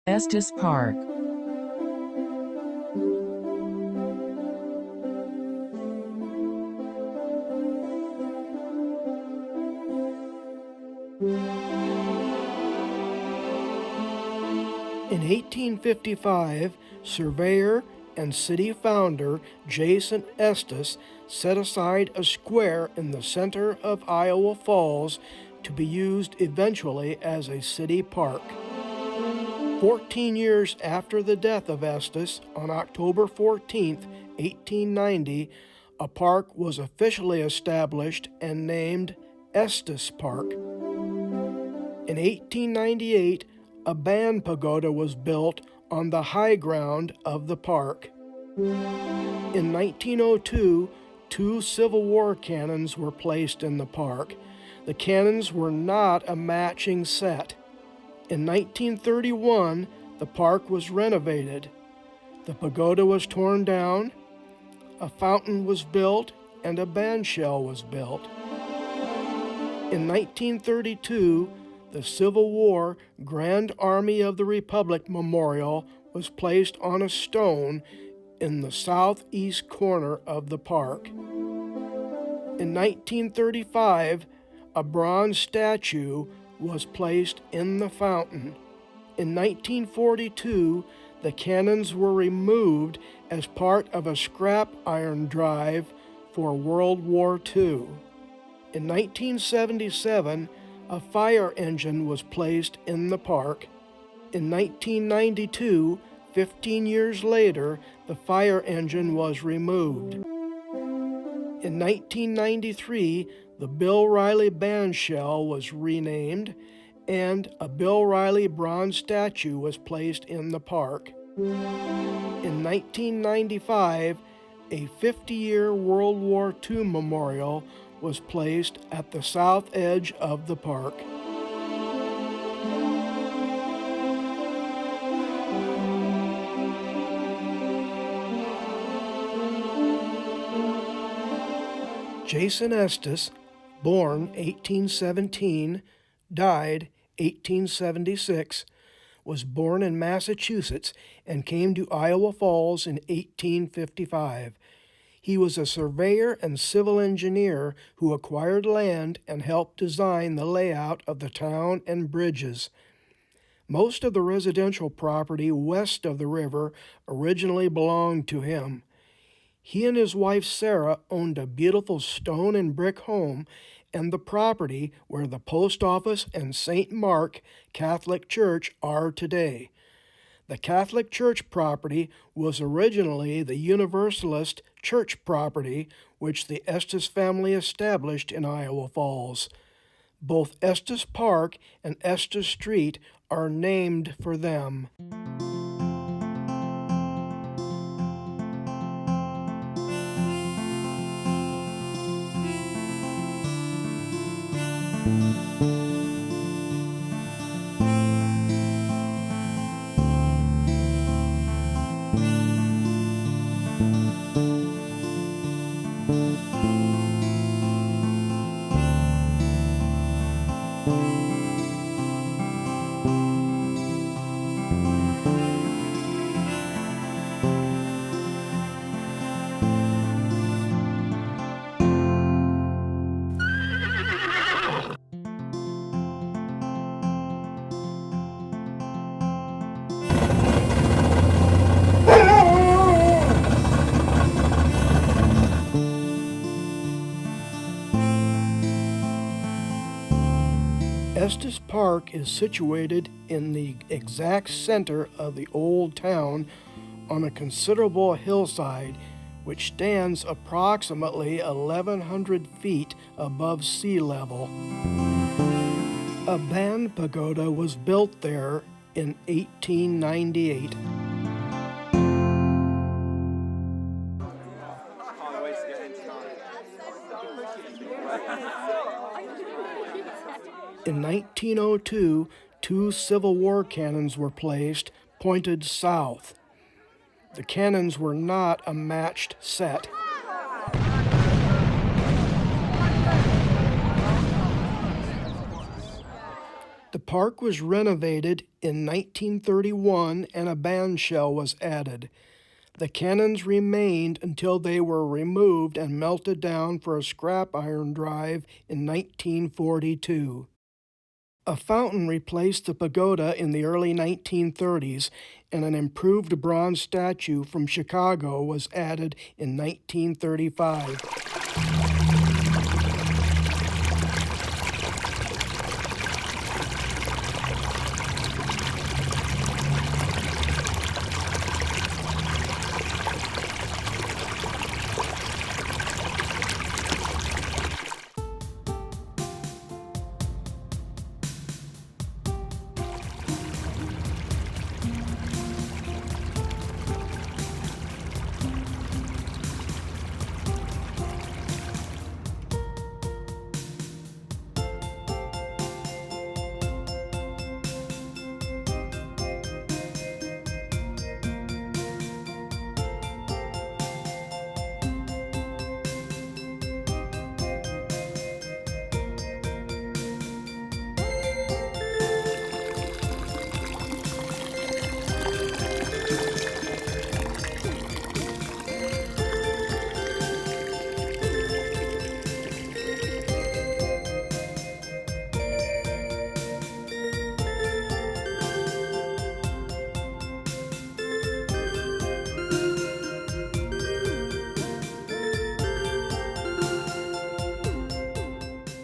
Estes Park. In 1855, surveyor and city founder Jason Estes set aside a square in the center of Iowa Falls to be used eventually as a city park. 14 years after the death of Estes, on October 14, 1890, a park was officially established and named Estes Park. In 1898, a band pagoda was built on the high ground of the park. In 1902, 2 Civil War cannons were placed in the park. The cannons were not a matching set. In 1931, the park was renovated. The pagoda was torn down, a fountain was built, and a bandshell was built. In 1932, the Civil War Grand Army of the Republic Memorial was placed on a stone in the southeast corner of the park. In 1935, a bronze statue was placed in the fountain. In 1942, the cannons were removed as part of a scrap iron drive for World War II. In 1977, a fire engine was placed in the park. In 1992, 15 years later, the fire engine was removed. In 1993, the Bill Riley bandshell was renamed, and a Bill Riley bronze statue was placed in the park. In 1995, a 50-year World War II memorial was placed at the south edge of the park. Jason Estes, born 1817, died 1876, was born in Massachusetts and came to Iowa Falls in 1855. He was a surveyor and civil engineer who acquired land and helped design the layout of the town and bridges. Most of the residential property west of the river originally belonged to him. He and his wife Sarah owned a beautiful stone and brick home and the property where the post office and St. Mark Catholic Church are today. The Catholic Church property was originally the Universalist Church property, which the Estes family established in Iowa Falls. Both Estes Park and Estes Street are named for them. Estes Park is situated in the exact center of the old town on a considerable hillside which stands approximately 1,100 feet above sea level. A band pagoda was built there in 1898. In 1902, 2 Civil War cannons were placed, pointed south. The cannons were not a matched set. The park was renovated in 1931 and a bandshell was added. The cannons remained until they were removed and melted down for a scrap iron drive in 1942. A fountain replaced the pagoda in the early 1930s, and an improved bronze statue from Chicago was added in 1935.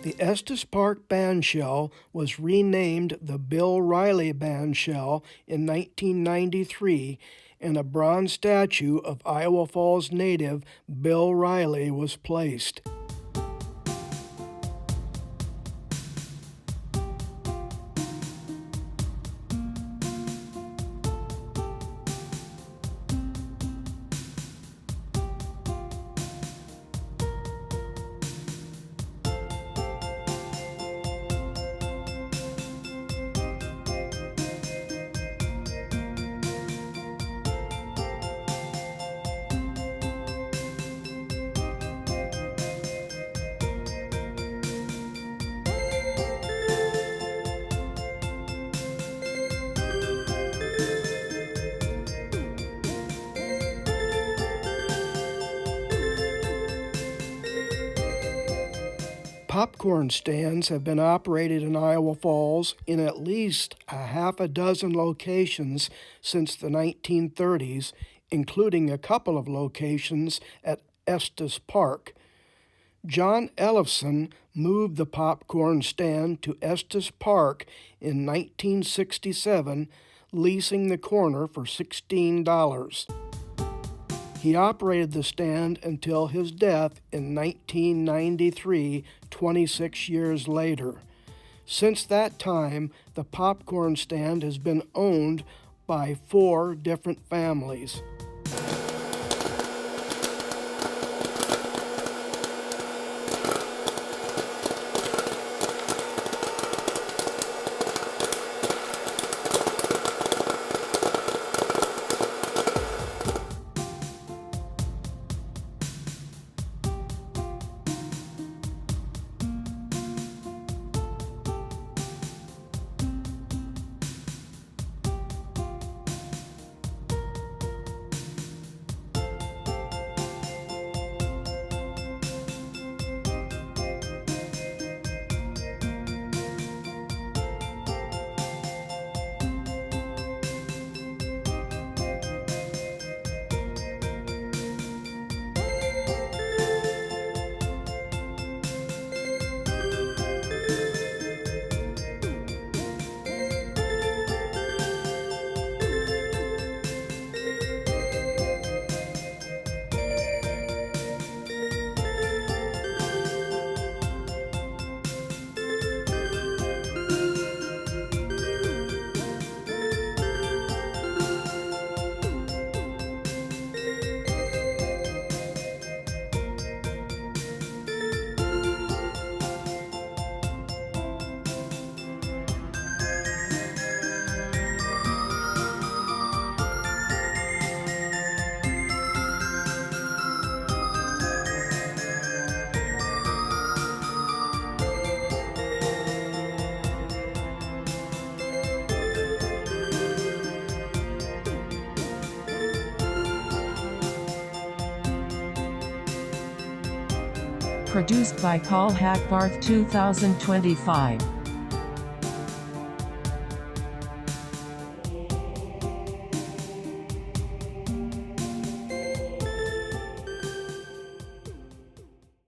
The Estes Park bandshell was renamed the Bill Riley bandshell in 1993, and a bronze statue of Iowa Falls native Bill Riley was placed. Popcorn stands have been operated in Iowa Falls in at least a half a dozen locations since the 1930s, including a couple of locations at Estes Park. John Ellefson moved the popcorn stand to Estes Park in 1967, leasing the corner for $16. He operated the stand until his death in 1993, 26 years later. Since that time, the popcorn stand has been owned by 4 different families. Produced by Paul Hackbarth 2025.